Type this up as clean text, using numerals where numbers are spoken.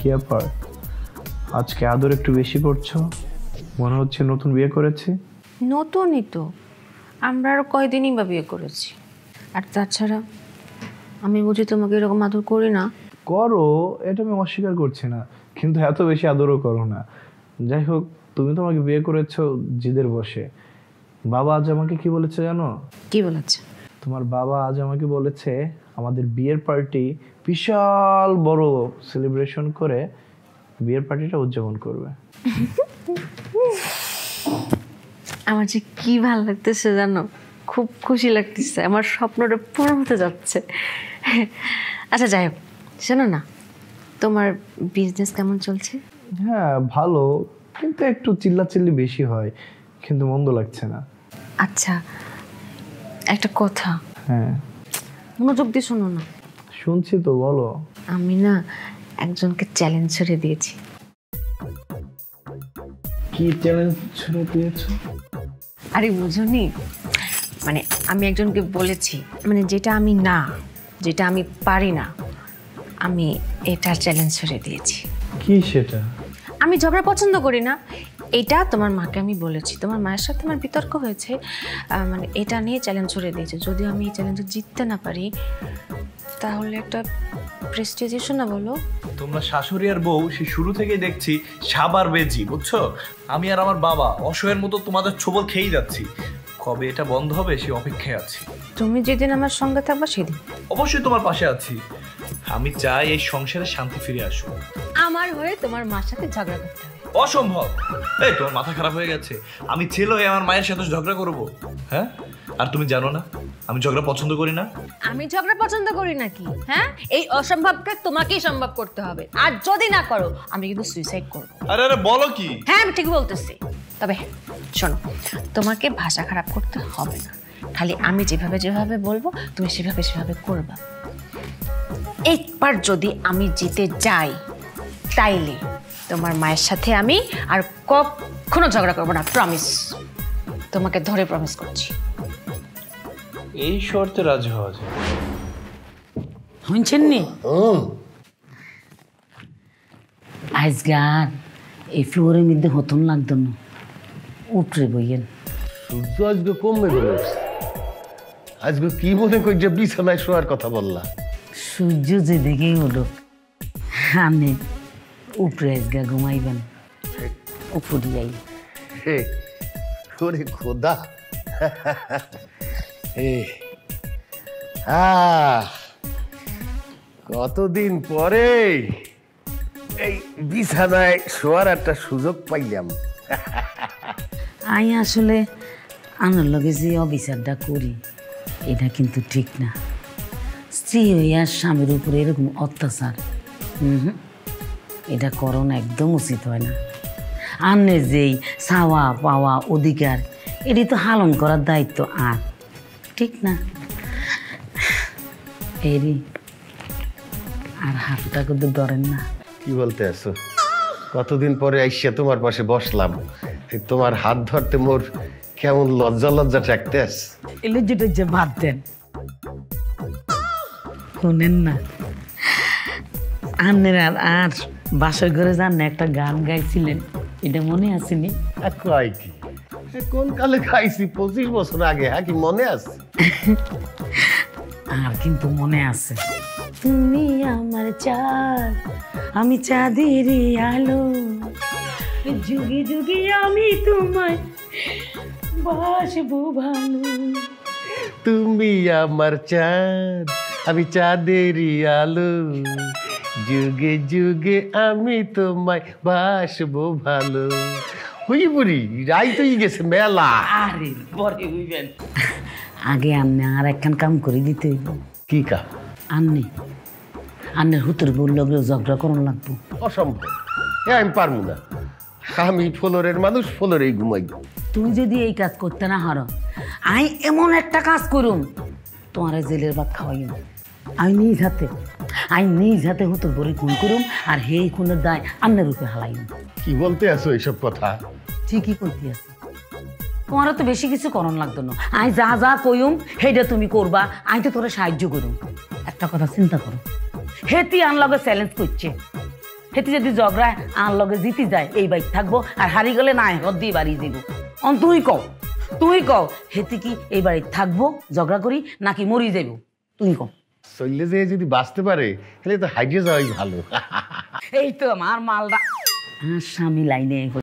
কি ব্যাপার, আজকে আদর একটু বেশি করছো? মনে হচ্ছে নতুন বিয়ে করেছি। নতুনই তো, আমরা আর কয়দিনই বা বিয়ে করেছি। আর তাছাড়া আমি বুঝি তোমাকে এরকম আদর করি না? করো, এটা আমি অস্বীকার করছি না, কিন্তু এত বেশি আদরও করো না। যাই হোক, তুমি তো আমাকে বিয়ে করেছো জিদের বসে। বাবা আজ আমাকে কি বলেছে জানো? কি বলেছে? তোমার বাবা আজ আমাকে বলেছে আমাদের বিয়ের পার্টি বিশাল বড় সেলিব্রেশন করে বিয়ের পার্টিটা উদযাপন করবে। আমার যে কি ভালো লাগতেছে জানো, খুব খুশি লাগতেছে, আমার স্বপ্নটা পূরণ হতে যাচ্ছে। আচ্ছা যাই হোক, শোনো না, তোমার বিজনেস কেমন চলছে? হ্যাঁ ভালো, কিন্তু একটু চিল্লাচিল্লি বেশি হয়, কিন্তু মন্দ লাগছে না। আচ্ছা একটা কথা, হ্যাঁ মনোযোগ দিয়ে শোনো না। শুনছি তো, বলো। আমি না একজনকে চ্যালেঞ্জ ছেড়ে দিয়েছি। কি চ্যালেঞ্জ ছেড়ে দিয়েছো? আরে বুঝুনি, মানে আমি একজনকে বলেছি, মানে যেটা আমি না, যেটা আমি পারি না, আমি এটার চ্যালেঞ্জ ছেড়ে দিয়েছি। কি সেটা? আমি ঝগড়া পছন্দ করি না, এটা তোমার মাকে আমি বলেছি। তোমার মায়ের সাথে আমার বিতর্ক হয়েছে, মানে এটা নিয়ে চ্যালেঞ্জ ছড়ে দিয়েছে। যদি আমি এই চ্যালেঞ্জে জিততে না পারি তাহলে একটা প্রেস্টিজ ইস্যু না, বলো? তোমরা শাশুড়ি আর বউ সে শুরু থেকেই দেখছি সাবার বেজি, বুঝছো? আমি আর আমার বাবা অসহায়ের মতো তোমাদের ছোবল খেয়েই যাচ্ছি। কবে এটা বন্ধ হবে সে অপেক্ষায় আছি। তুমি যেদিন আমার সঙ্গে থাকবা সেদিন অবশ্যই তোমার পাশে আছি। আমি চাই এই সংসারে শান্তি ফিরে আসুক। আমার হয়ে তোমার মার সাথে ঝগড়া করতে হবে। অসম্ভব। এই তোমার মাথা খারাপ হয়ে গেছে? আমি ছেলে হয়ে আমার মায়ের সাথে ঝগড়া করবো? হ্যাঁ, আর তুমি জানো না আমি ঝগড়া পছন্দ করি না। আমি ঝগড়া পছন্দ করি নাকি? হ্যাঁ, এই অসম্ভবকে তোমাকেই সম্ভব করতে হবে, আর যদি না করো আমি কিন্তু সুইসাইড করবো। আরে আরে বলো কি? হ্যাঁ আমি ঠিক বলতেছি। তবে শোনো, তোমাকে ভাষা খারাপ করতে হবে না, খালি আমি যেভাবে যেভাবে বলবো তুমি সেভাবে সেভাবে করবা। একবার যদি আমি জিতে যাই তাইলে তোমার মায়ের সাথে আমি আর কখনো ঝগড়া করবো না, প্রমিস। তোমাকে ধরে প্রমিস করছি। এই শর্তে রাজি হওয়া যায়? শুনছেন নি? আজকে আর এই ফ্লোরের মধ্যে হতন লাগতো না, উঠরে বইয়েন। সূর্য আজকে কমবে গেল, আজকে কি মনে করি যে বিছানায় শোয়ার কথা বললা? সূর্য যে দেখেই হলো আমি উপরে আজকে ঘুমাইবেন, উপরে যাই। ওরে খোদা, কতদিন পরে এই বিছানায় শোয়ার একটা সুযোগ পাইলাম। আমি আসলে আনার লগে যে অবিচারটা করি এটা কিন্তু ঠিক না। স্ত্রী হইয়া স্বামীর উপরে এরকম অত্যাচার এটা করণ একদম উচিত হয় না। আন্নে যেই চাওয়া পাওয়া অধিকার এটি তো পালন করার দায়িত্ব আর, ঠিক না? এরি আর হাতটা কিন্তু ধরেন না। কি বলতে আছো? কতদিন পরে আইসা তোমার পাশে বসলাম, তোমার হাত ধরতে মোর কেমন লজ্জা লজ্জা ঠেকতে আস। এলে যেটা যে বাদ দেন, শোনেন না আন্নের আর বাসর ঘরে যান না একটা গান গাইছিলেন, এটা মনে আসেনি? কয় কি কোন কালে খাইছি? 25 বছর আগে। হ্যাঁ, কি মনে আছে? আর কিন্তু মনে আছে। তুমি আমার চাঁদ, আমি চাঁদেরই আলো, যুগে যুগে আমি তোমায় বাসবো ভালো। তুমি আমার চাঁদ, আমি চাঁদেরই আলো, যুগে যুগে আমি তোমায় বাসবো ভালো। হই বুড়ি রাই তো গেছে মেলা। আরে পরে হইবেন, আগে আন্নে আর একখান কাম করে দিতে হইব। কি কাম? আন্নের হুতুর বউ লগেও ঝগড়া করন লাগবো। অসম্ভব, আমি পারবো না। আমি ফ্লোরের মানুষ, ফ্লোরেই ঘুমাই। তুই যদি এই কাজ করতে না হারো, আমি এমন একটা কাজ করুম তোমার জেলের ভাত খাওয়াইম। আমি নিজ হাতে হুতুর বড়ি খুন করুম, আর হেই খুনের দায় আন্নের রূপে হালাইম। কি বলতে আছো এইসব কথা? ঠিকই কইতে আছে, তোমারও তো বেশি কিছু করণ লাগতো না। আমি যা যা কইম সেইটা তুমি করবা, আমি তো তোরা সাহায্য করুম। একটা কথা চিন্তা করো, হেতি আনলাগে চ্যালেঞ্জ করছে, হেতি যদি ঝগড়ায় আর লগে জিতি যায় এই বাইক থাকবো আর হারি গেলে না হদ দিয়ে বাড়ি যাব অন তুই কও হেতি কি এই বাড়ি থাকবো ঝগড়া করি নাকি মরি যাইব তুই কও চললে যে যদি বাঁচতে পারে তাহলে তো হাইজে যাওয়াই ভালো। এই তো আমার মালটা স্বামী লাইনে